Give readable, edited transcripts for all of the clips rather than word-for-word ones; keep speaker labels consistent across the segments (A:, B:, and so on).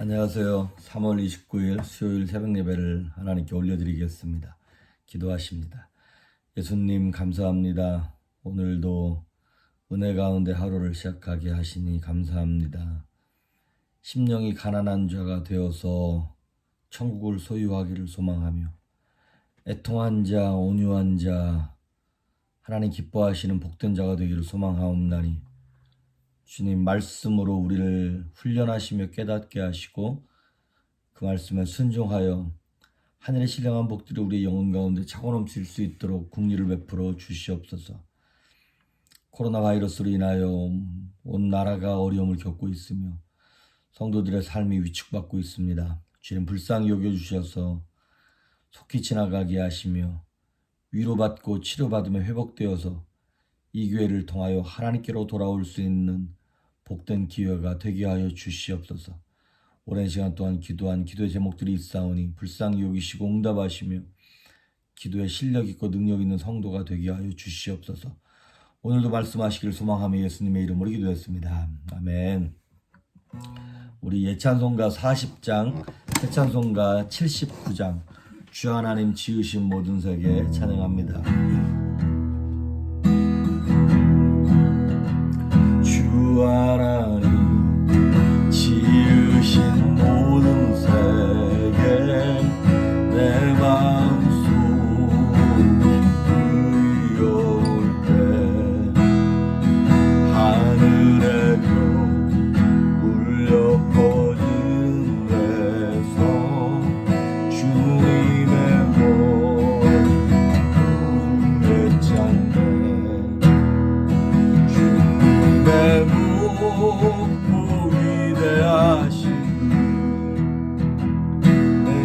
A: 안녕하세요. 3월 29일 수요일 새벽 예배를 하나님께 올려드리겠습니다. 기도하십니다. 예수님 감사합니다. 오늘도 은혜 가운데 하루를 시작하게 하시니 감사합니다. 심령이 가난한 자가 되어서 천국을 소유하기를 소망하며 애통한 자, 온유한 자, 하나님 기뻐하시는 복된 자가 되기를 소망하옵나니 주님 말씀으로 우리를 훈련하시며 깨닫게 하시고 그 말씀에 순종하여 하늘의 신령한 복들이 우리의 영혼 가운데 차고 넘칠 수 있도록 긍휼을 베풀어 주시옵소서. 코로나 바이러스로 인하여 온 나라가 어려움을 겪고 있으며 성도들의 삶이 위축받고 있습니다. 주님 불쌍히 여겨주셔서 속히 지나가게 하시며 위로받고 치료받으며 회복되어서 이 교회를 통하여 하나님께로 돌아올 수 있는 복된 기회가 되게 하여 주시옵소서. 오랜 시간 동안 기도한 기도의 제목들이 있사오니 불쌍히 여기시고 응답하시며 기도에 실력 있고 능력 있는 성도가 되게 하여 주시옵소서. 오늘도 말씀하시기를 소망하며 예수님의 이름으로 기도했습니다. 아멘. 우리 예찬송가 40장, 새찬송가 79장 주 하나님 지으신 모든 세계 찬양합니다. 주 하나님 지으신 모든 세계 내 마음속 의여울 때 하늘의 별 울려 퍼지는 데서 주님의 몸 외쳤네. 주님의 무 위대하신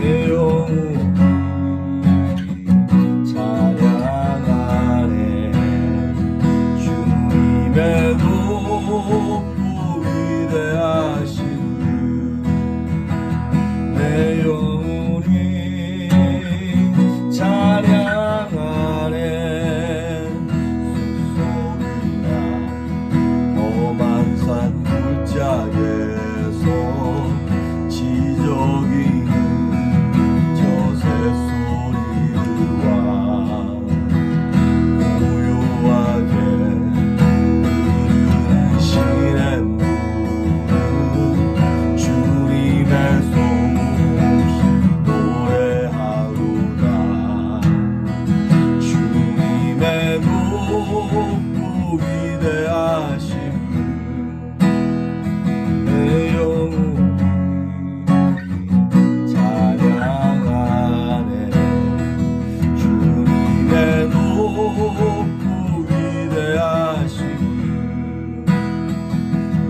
A: 내 영혼이 찬양하네. 주님의 높고 위대하신 내 영혼이 찬양하네. 험한 산 물짝에서 지저귀는 저 새소리와 고요하게 흐르는 시냇물은 주님의 소식 노래하로다. 주님의 높고 위대하신 내 영혼이 찬양하네. 주님의 높고 위대하신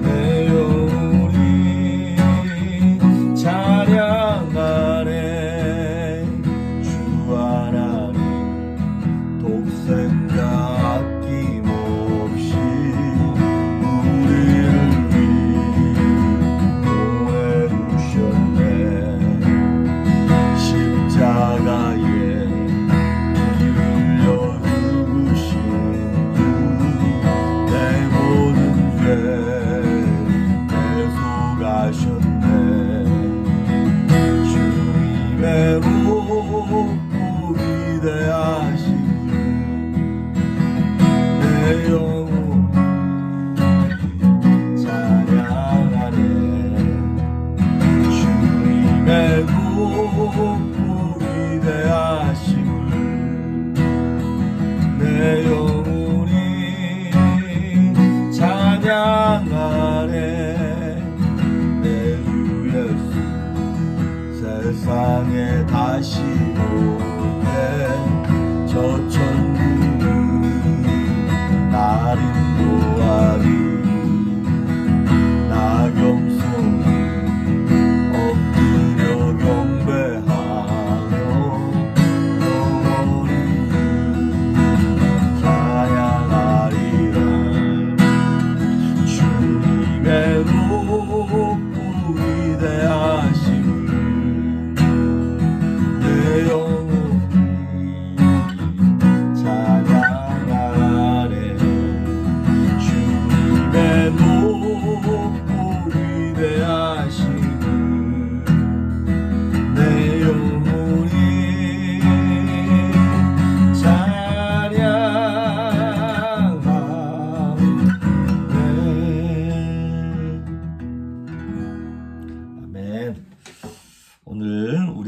A: 내 영혼이 찬양하네. 주 하나님 독생자 아낌없이 십자가에 피 흘려 죽으신 내 모든 죄 대속하셨네. 주님의 높고 위대하신 내 영혼이 찬양하네. 주님의 높고 위대하심을 내 영혼이 찬양하네. 내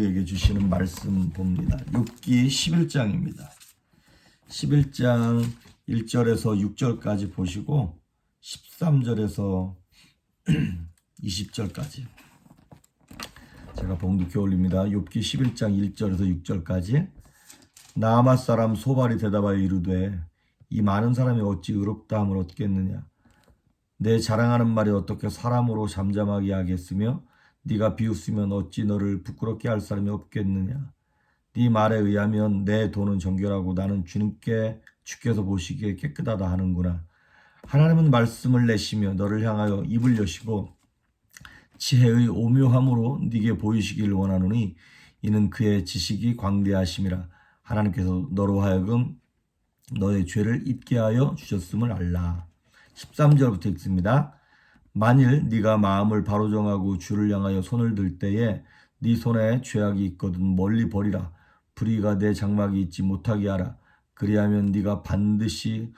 A: 우리에게 주시는 말씀 봅니다. 욥기 11장입니다. 11장 1절에서 6절까지 보시고 13절에서 20절까지 제가 봉독해 올립니다. 욥기 11장 1절에서 6절까지. 나아맛 사람 소발이 대답하여 이르되 이 많은 사람이 어찌 의롭다함을 얻겠느냐. 내 자랑하는 말이 어떻게 사람으로 잠잠하게 하겠으며 네가 비웃으면 어찌 너를 부끄럽게 할 사람이 없겠느냐. 네 말에 의하면 내 돈은 정결하고 나는 주께서 보시기에 깨끗하다 하는구나. 하나님은 말씀을 내시며 너를 향하여 입을 여시고 지혜의 오묘함으로 네게 보이시기를 원하노니 이는 그의 지식이 광대하심이라. 하나님께서 너로 하여금 너의 죄를 잊게 하여 주셨음을 알라. 13절부터 읽습니다. 만일 네가 마음을 바로 정하고 주를 향하여 손을 들 때에 네 손에 죄악이 있거든 멀리 버리라. 불의가 내 장막이 있지 못하게 하라. 그리하면 네가 반드시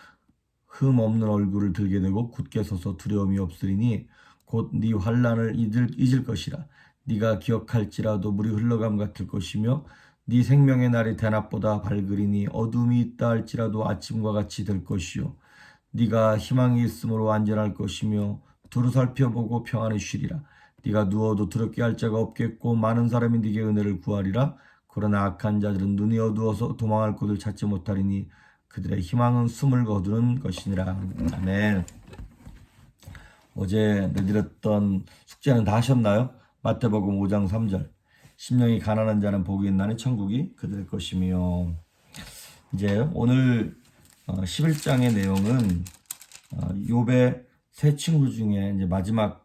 A: 흠 없는 얼굴을 들게 되고 굳게 서서 두려움이 없으리니 곧 네 환난을 잊을 것이라. 네가 기억할지라도 물이 흘러감 같을 것이며 네 생명의 날이 대낮보다 밝으리니 어둠이 있다 할지라도 아침과 같이 될 것이요 네가 희망이 있으므로 안전할 것이며 두루 살펴보고 평안히 쉬리라. 네가 누워도 두렵게 할 자가 없겠고 많은 사람이 네게 은혜를 구하리라. 그러나 악한 자들은 눈이 어두워서 도망할 곳을 찾지 못하리니 그들의 희망은 숨을 거두는 것이니라. 아멘. 어제 내드렸던 숙제는 다 하셨나요? 마태복음 5장 3절. 심령이 가난한 자는 복이 있나니 천국이 그들의 것이며. 이제 오늘 11장의 내용은 욥의 세 친구 중에 이제 마지막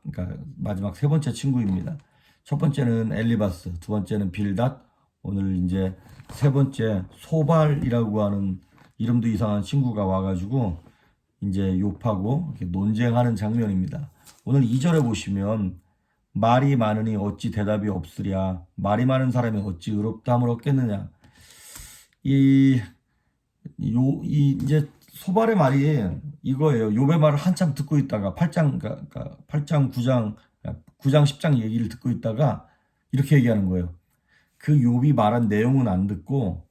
A: 세 번째 친구입니다. 첫 번째는 엘리바스, 두 번째는 빌닷, 오늘 이제 세 번째 소발이라고 하는 이름도 이상한 친구가 와가지고 이제 욥하고 이렇게 논쟁하는 장면입니다. 오늘 2절에 보시면 말이 많으니 어찌 대답이 없으랴. 말이 많은 사람이 어찌 의롭다함을 얻겠느냐. 이제 소발의 말이 이거예요. 욥의 말을 한참 듣고 있다가 8장 9장 10장 얘기를 듣고 있다가 이렇게 얘기하는 거예요. 그 욥이 말한 내용은 안 듣고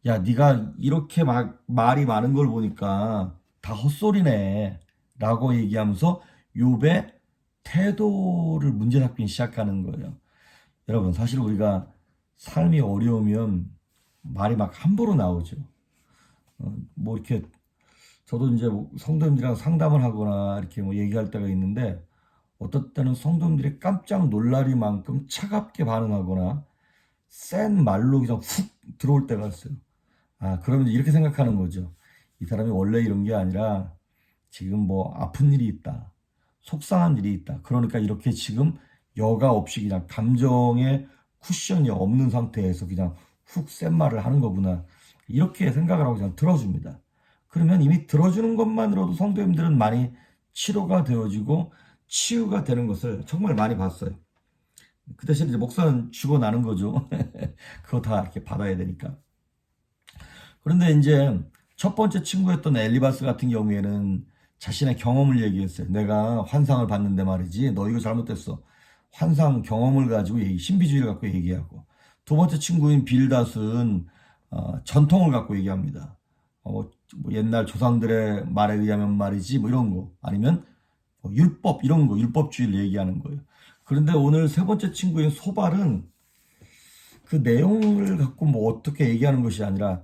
A: 야 네가 이렇게 막 말이 많은 걸 보니까 다 헛소리네 라고 얘기하면서 욥의 태도를 문제 삼기 시작하는 거예요. 여러분 사실 우리가 삶이 어려우면 말이 막 함부로 나오죠. 뭐 이렇게 저도 이제 성도님들이랑 상담을 하거나 이렇게 뭐 얘기할 때가 있는데 어떨 때는 성도님들이 깜짝 놀랄 만큼 차갑게 반응하거나 센 말로 그냥 훅 들어올 때가 있어요. 그러면 이렇게 생각하는 거죠. 이 사람이 원래 이런 게 아니라 지금 뭐 아픈 일이 있다. 속상한 일이 있다. 그러니까 이렇게 지금 여과 없이 그냥 감정의 쿠션이 없는 상태에서 그냥 훅 센 말을 하는 거구나. 이렇게 생각을 하고 그냥 들어줍니다. 그러면 이미 들어주는 것만으로도 성도님들은 많이 치료가 되어지고 치유가 되는 것을 정말 많이 봤어요. 그 대신 이제 목사는 죽어나는 거죠. 그거 다 이렇게 받아야 되니까. 그런데 이제 첫 번째 친구였던 엘리바스 같은 경우에는 자신의 경험을 얘기했어요. 내가 환상을 봤는데 말이지 너 이거 잘못됐어. 환상 경험을 가지고 신비주의를 갖고 얘기하고. 두 번째 친구인 빌닷은 전통을 갖고 얘기합니다. 뭐 옛날 조상들의 말에 의하면 말이지 뭐 이런 거 아니면 율법 이런 거 율법주의를 얘기하는 거예요. 그런데 오늘 세 번째 친구인 소발은 그 내용을 갖고 뭐 어떻게 얘기하는 것이 아니라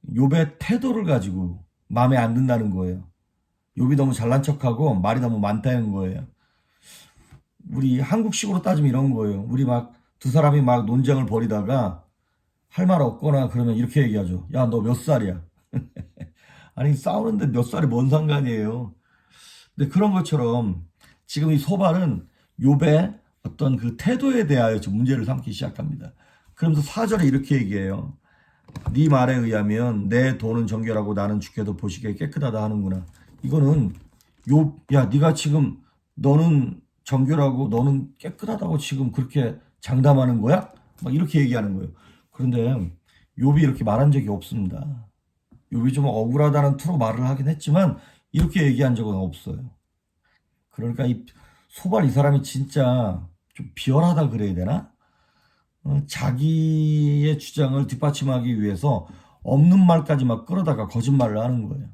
A: 욥의 태도를 가지고 마음에 안 든다는 거예요. 욥이 너무 잘난 척하고 말이 너무 많다는 거예요. 우리 한국식으로 따지면 이런 거예요. 우리 막 두 사람이 막 논쟁을 벌이다가 할 말 없거나 그러면 이렇게 얘기하죠. 야, 너 몇 살이야? 아니 싸우는데 몇 살이 뭔 상관이에요. 근데 그런 것처럼 지금 이 소발은 욥의 어떤 그 태도에 대하여 문제를 삼기 시작합니다. 그러면서 4절에 이렇게 얘기해요. 네 말에 의하면 내 돈은 정결하고 나는 주께도 보시기에 깨끗하다 하는구나. 이거는 야 네가 지금 너는 정결하고 너는 깨끗하다고 지금 그렇게 장담하는 거야? 막 이렇게 얘기하는 거예요. 그런데 욥이 이렇게 말한 적이 없습니다. 욥이 좀 억울하다는 투로 말을 하긴 했지만 이렇게 얘기한 적은 없어요. 그러니까 이 소발 이 사람이 진짜 좀 비열하다 그래야 되나? 자기의 주장을 뒷받침하기 위해서 없는 말까지 막 끌어다가 거짓말을 하는 거예요.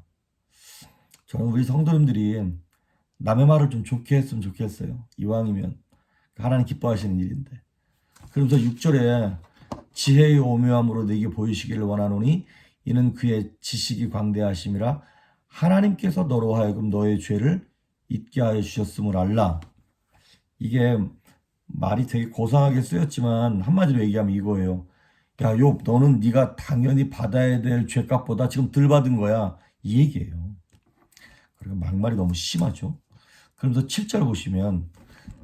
A: 저는 우리 성도님들이 남의 말을 좀 좋게 했으면 좋겠어요. 이왕이면 하나님 기뻐하시는 일인데. 그러면서 6절에 지혜의 오묘함으로 내게 보이시기를 원하노니 이는 그의 지식이 광대하심이라 하나님께서 너로 하여금 너의 죄를 잊게 하여 주셨음을 알라. 이게 말이 되게 고상하게 쓰였지만 한마디로 얘기하면 이거예요. 야, 욥, 너는 네가 당연히 받아야 될 죄값보다 지금 덜 받은 거야. 이 얘기예요. 그리고 막말이 너무 심하죠. 그러면서 7절 보시면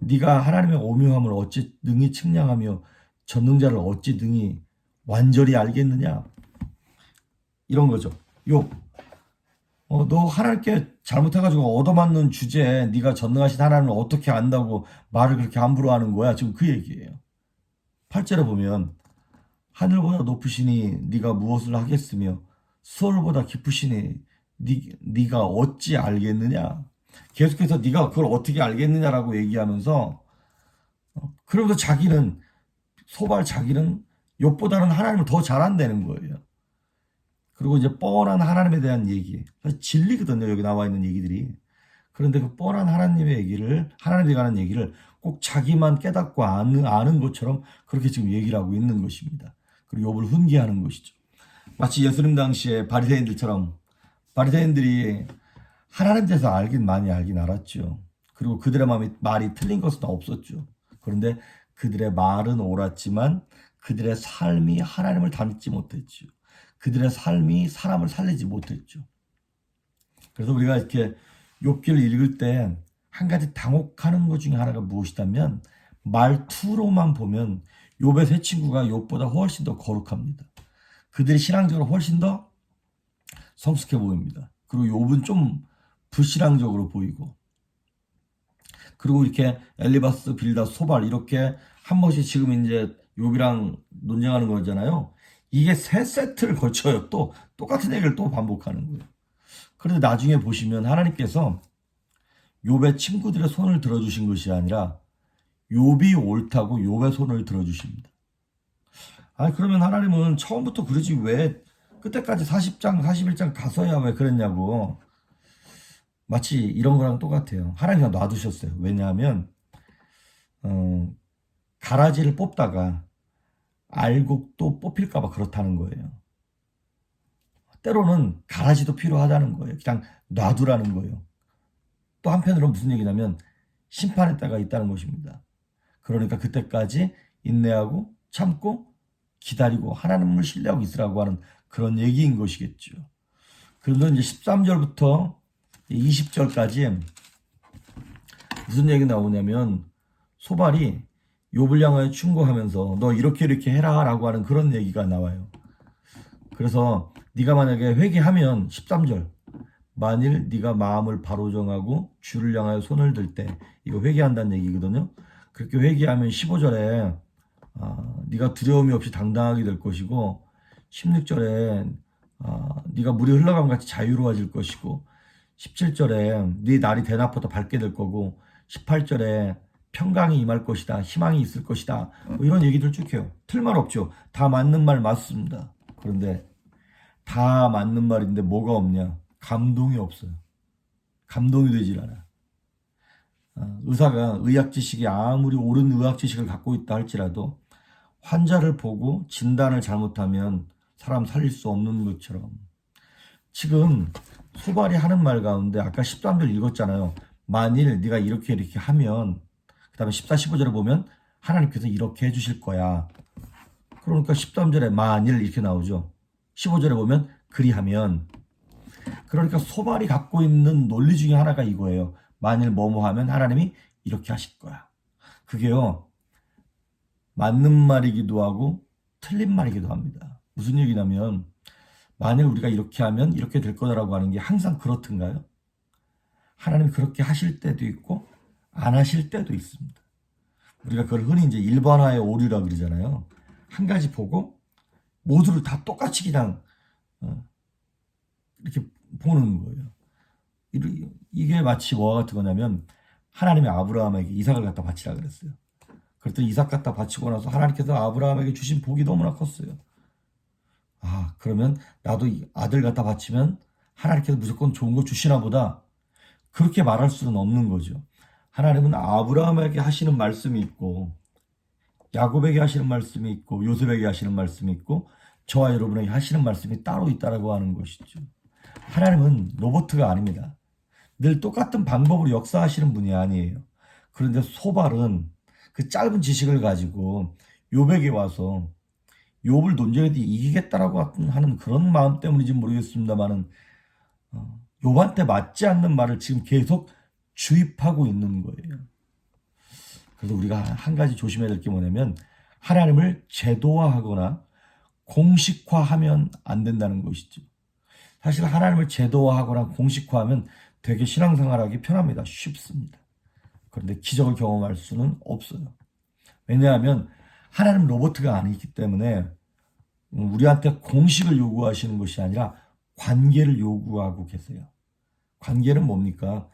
A: 네가 하나님의 오묘함을 어찌 능히 측량하며 전능자를 어찌 능히 완전히 알겠느냐. 이런 거죠. 욥, 너 하나님께 잘못해가지고 얻어맞는 주제에 네가 전능하신 하나님을 어떻게 안다고 말을 그렇게 함부로 하는 거야. 지금 그 얘기예요. 8절에 보면 하늘보다 높으시니 네가 무엇을 하겠으며 수월보다 깊으시니 네가 어찌 알겠느냐. 계속해서 네가 그걸 어떻게 알겠느냐라고 얘기하면서 그러면서 자기는 욥보다는 하나님을 더 잘 안다는 거예요. 그리고 이제 뻔한 하나님에 대한 얘기, 사실 진리거든요. 여기 나와 있는 얘기들이. 그런데 그 뻔한 하나님에 관한 얘기를 꼭 자기만 깨닫고 아는 것처럼 그렇게 지금 얘기를 하고 있는 것입니다. 그리고 욥을 훈계하는 것이죠. 마치 예수님 당시에 바리새인들처럼 바리새인들이 하나님 대해서 많이 알긴 알았죠. 그리고 그들의 말이 틀린 것은 없었죠. 그런데 그들의 말은 옳았지만 그들의 삶이 하나님을 닮지 못했죠. 그들의 삶이 사람을 살리지 못했죠. 그래서 우리가 이렇게 욥기를 읽을 때 한 가지 당혹하는 것 중에 하나가 무엇이냐면 말투로만 보면 욥의 세 친구가 욥보다 훨씬 더 거룩합니다. 그들이 신앙적으로 훨씬 더 성숙해 보입니다. 그리고 욥은 좀 불신앙적으로 보이고, 그리고 이렇게 엘리바스, 빌닷, 소발 이렇게 한 번씩 지금 이제 욥이랑 논쟁하는 거잖아요. 이게 세 세트를 거쳐요. 또 똑같은 얘기를 또 반복하는 거예요. 그런데 나중에 보시면 하나님께서 욥의 친구들의 손을 들어주신 것이 아니라 욥이 옳다고 욥의 손을 들어주십니다. 아니 그러면 하나님은 처음부터 그러지 왜 끝에까지 40장 41장 가서야 왜 그랬냐고. 마치 이런 거랑 똑같아요. 하나님이 놔두셨어요. 왜냐하면 가라지를 뽑다가 알고 또 뽑힐까 봐 그렇다는 거예요. 때로는 가라지도 필요하다는 거예요. 그냥 놔두라는 거예요. 또 한편으로 무슨 얘기냐면 심판의 때가 있다는 것입니다. 그러니까 그때까지 인내하고 참고 기다리고 하나님을 신뢰하고 있으라고 하는 그런 얘기인 것이겠죠. 그런데 이제 13절부터 20절까지 무슨 얘기 나오냐면 소발이 욥을 향하여 충고하면서 너 이렇게 해라 라고 하는 그런 얘기가 나와요. 그래서 네가 만약에 회개하면 13절 만일 네가 마음을 바로 정하고 주를 향하여 손을 들 때, 이거 회개한다는 얘기거든요. 그렇게 회개하면 15절에 네가 두려움이 없이 당당하게 될 것이고, 16절에 네가 물이 흘러감 같이 자유로워질 것이고, 17절에 네 날이 대낮보다 밝게 될 거고, 18절에 평강이 임할 것이다, 희망이 있을 것이다, 뭐 이런 얘기들 쭉 해요. 틀말 없죠. 다 맞는 말 맞습니다. 그런데 다 맞는 말인데 뭐가 없냐? 감동이 없어요. 감동이 되질 않아. 의사가 의학 지식이 아무리 옳은 의학 지식을 갖고 있다 할지라도 환자를 보고 진단을 잘못하면 사람 살릴 수 없는 것처럼, 지금 소발이 하는 말 가운데 아까 13절 읽었잖아요. 만일 네가 이렇게 하면, 그 다음에 14, 15절에 보면 하나님께서 이렇게 해주실 거야. 그러니까 13절에 만일 이렇게 나오죠. 15절에 보면 그리하면. 그러니까 소발이 갖고 있는 논리 중에 하나가 이거예요. 만일 뭐뭐 하면 하나님이 이렇게 하실 거야. 그게요, 맞는 말이기도 하고 틀린 말이기도 합니다. 무슨 얘기냐면 만일 우리가 이렇게 하면 이렇게 될 거다라고 하는 게 항상 그렇든가요? 하나님 그렇게 하실 때도 있고 안 하실 때도 있습니다. 우리가 그걸 흔히 이제 일반화의 오류라고 그러잖아요. 한 가지 보고 모두를 다 똑같이 그냥 이렇게 보는 거예요. 이게 마치 뭐와 같은 거냐면 하나님이 아브라함에게 이삭을 갖다 바치라 그랬어요. 그랬더니 이삭 갖다 바치고 나서 하나님께서 아브라함에게 주신 복이 너무나 컸어요. 그러면 나도 이 아들 갖다 바치면 하나님께서 무조건 좋은 거 주시나 보다. 그렇게 말할 수는 없는 거죠. 하나님은 아브라함에게 하시는 말씀이 있고, 야곱에게 하시는 말씀이 있고, 요셉에게 하시는 말씀이 있고, 저와 여러분에게 하시는 말씀이 따로 있다라고 하는 것이죠. 하나님은 로봇가 아닙니다. 늘 똑같은 방법으로 역사하시는 분이 아니에요. 그런데 소발은 그 짧은 지식을 가지고 욥에게 와서 욥을 논쟁에도 이기겠다라고 하는 그런 마음 때문인지 모르겠습니다만은 욥한테 맞지 않는 말을 지금 계속 주입하고 있는 거예요. 그래서 우리가 한 가지 조심해야 될 게 뭐냐면 하나님을 제도화하거나 공식화하면 안 된다는 것이죠. 사실 하나님을 제도화하거나 공식화하면 되게 신앙생활하기 편합니다. 쉽습니다. 그런데 기적을 경험할 수는 없어요. 왜냐하면 하나님 로봇가 아니기 때문에 우리한테 공식을 요구하시는 것이 아니라 관계를 요구하고 계세요. 관계는 뭡니까?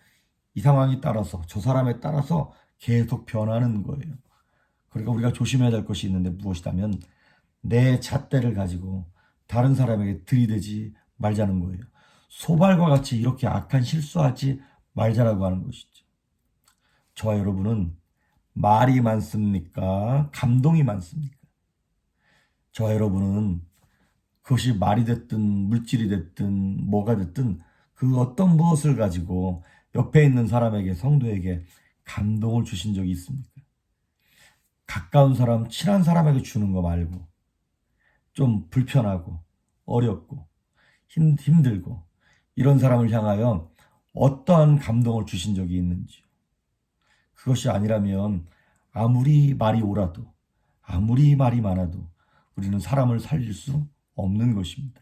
A: 이 상황에 따라서, 저 사람에 따라서 계속 변하는 거예요. 그러니까 우리가 조심해야 될 것이 있는데 무엇이냐면 내 잣대를 가지고 다른 사람에게 들이대지 말자는 거예요. 소발과 같이 이렇게 악한 실수하지 말자라고 하는 것이죠. 저와 여러분은 말이 많습니까? 감동이 많습니까? 저와 여러분은 그것이 말이 됐든 물질이 됐든 뭐가 됐든 그 어떤 무엇을 가지고 옆에 있는 사람에게, 성도에게 감동을 주신 적이 있습니까? 가까운 사람, 친한 사람에게 주는 거 말고 좀 불편하고 어렵고 힘들고 이런 사람을 향하여 어떠한 감동을 주신 적이 있는지요. 그것이 아니라면 아무리 말이 옳아도 아무리 말이 많아도 우리는 사람을 살릴 수 없는 것입니다.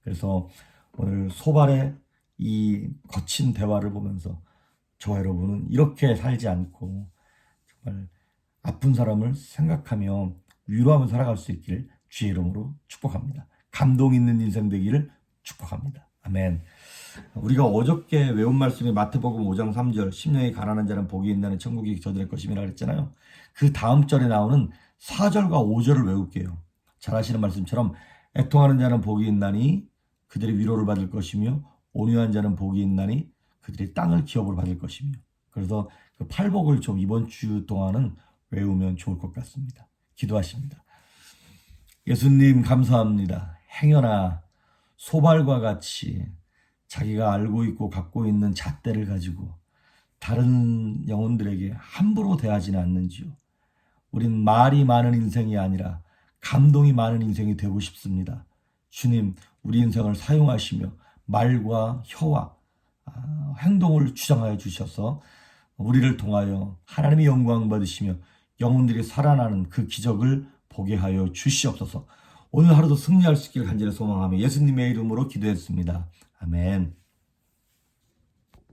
A: 그래서 오늘 소발의 이 거친 대화를 보면서 저와 여러분은 이렇게 살지 않고 정말 아픈 사람을 생각하며 위로하며 살아갈 수 있기를 주의 이름으로 축복합니다. 감동 있는 인생 되기를 축복합니다. 아멘. 우리가 어저께 외운 말씀이 마태복음 5장 3절 심령이 가난한 자는 복이 있나니 천국이 저들의 것임이라 그랬잖아요. 그 다음 절에 나오는 4절과 5절을 외울게요. 잘 아시는 말씀처럼 애통하는 자는 복이 있나니 그들이 위로를 받을 것이며 온유한 자는 복이 있나니 그들이 땅을 기업으로 받을 것이며. 그래서 그 팔복을 좀 이번 주 동안은 외우면 좋을 것 같습니다. 기도하십니다. 예수님 감사합니다. 행여나 소발과 같이 자기가 알고 있고 갖고 있는 잣대를 가지고 다른 영혼들에게 함부로 대하지는 않는지요. 우린 말이 많은 인생이 아니라 감동이 많은 인생이 되고 싶습니다. 주님, 우리 인생을 사용하시며 말과 혀와 행동을 주장하여 주셔서 우리를 통하여 하나님의 영광 받으시며 영혼들이 살아나는 그 기적을 보게 하여 주시옵소서. 오늘 하루도 승리할 수 있기를 간절히 소망하며 예수님의 이름으로 기도했습니다. 아멘.